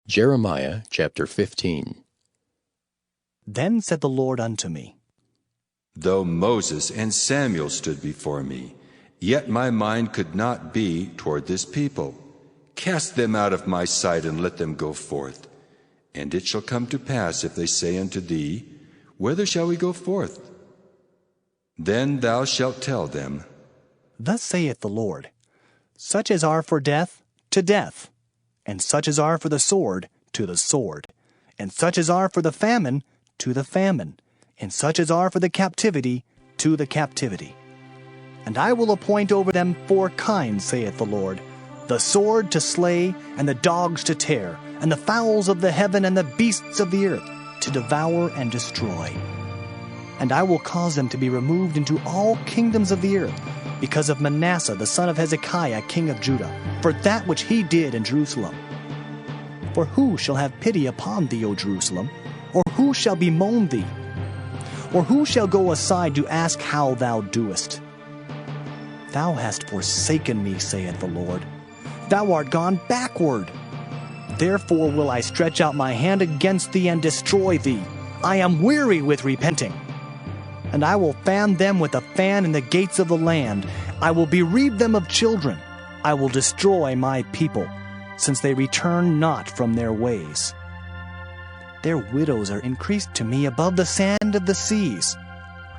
Jeremiah chapter 15. Then said the Lord unto me, Though Moses and Samuel stood before me, yet my mind could not be toward this people. Cast them out of my sight, and let them go forth. And it shall come to pass, if they say unto thee, Whither shall we go forth? Then thou shalt tell them, Thus saith the Lord, Such as are for death, to death, and such as are for the sword, to the sword, and such as are for the famine, to the famine, and such as are for the captivity, to the captivity. And I will appoint over them 4 kinds, saith the Lord, the sword to slay, and the dogs to tear, and the fowls of the heaven and the beasts of the earth to devour and destroy. And I will cause them to be removed into all kingdoms of the earth, because of Manasseh the son of Hezekiah king of Judah, for that which he did in Jerusalem. For who shall have pity upon thee, O Jerusalem? Or who shall bemoan thee? Or who shall go aside to ask how thou doest? Thou hast forsaken me, saith the Lord. Thou art gone backward. Therefore will I stretch out my hand against thee and destroy thee. I am weary with repenting. And I will fan them with a fan in the gates of the land. I will bereave them of children. I will destroy my people, since they return not from their ways. Their widows are increased to me above the sand of the seas.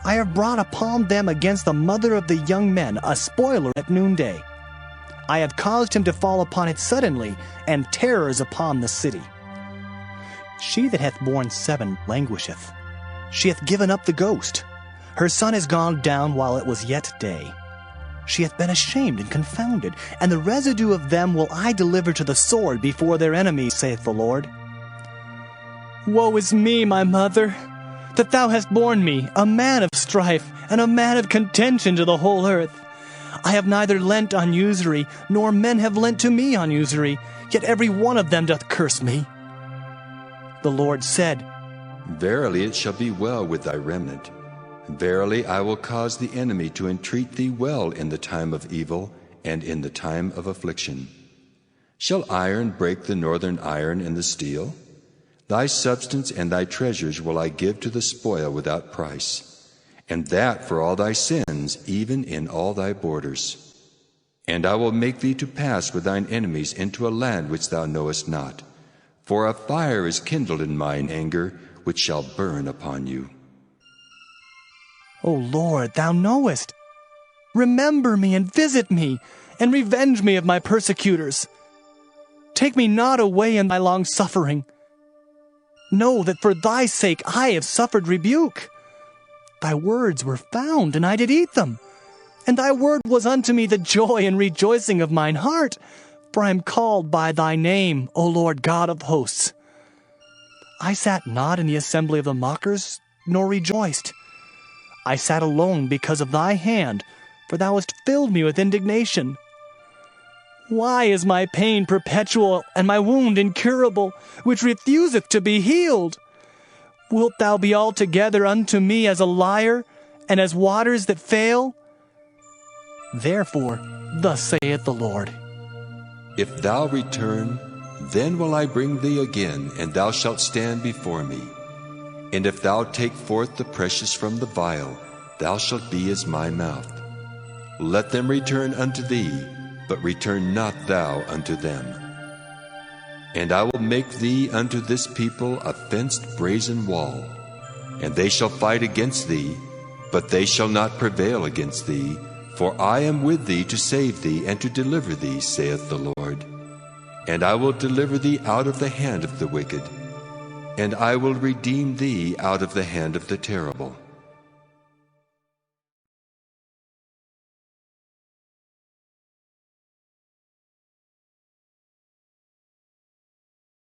I have brought upon them against the mother of the young men a spoiler at noonday. I have caused him to fall upon it suddenly, and terrors upon the city. She that hath borne 7 languisheth. She hath given up the ghost. Her son is gone down while it was yet day. She hath been ashamed and confounded, and the residue of them will I deliver to the sword before their enemies, saith the Lord. Woe is me, my mother, that thou hast borne me, a man of strife, and a man of contention to the whole earth. I have neither lent on usury, nor men have lent to me on usury, yet every one of them doth curse me. The Lord said, Verily it shall be well with thy remnant. Verily I will cause the enemy to entreat thee well in the time of evil and in the time of affliction. Shall iron break the northern iron and the steel? Thy substance and thy treasures will I give to the spoil without price, and that for all thy sins, even in all thy borders. And I will make thee to pass with thine enemies into a land which thou knowest not, for a fire is kindled in mine anger, which shall burn upon you. O Lord, thou knowest. Remember me and visit me, and revenge me of my persecutors. Take me not away in thy long suffering. Know that for thy sake I have suffered rebuke. Thy words were found, and I did eat them. And thy word was unto me the joy and rejoicing of mine heart, for I am called by thy name, O Lord God of hosts. I sat not in the assembly of the mockers, nor rejoiced. I sat alone because of thy hand, for thou hast filled me with indignation. Why is my pain perpetual, and my wound incurable, which refuseth to be healed? Wilt thou be altogether unto me as a liar, and as waters that fail? Therefore, thus saith the Lord, If thou return, then will I bring thee again, and thou shalt stand before me. And if thou take forth the precious from the vial, thou shalt be as my mouth. Let them return unto thee, but return not thou unto them. And I will make thee unto this people a fenced brazen wall, and they shall fight against thee, but they shall not prevail against thee, for I am with thee to save thee and to deliver thee, saith the Lord. And I will deliver thee out of the hand of the wicked, and I will redeem thee out of the hand of the terrible.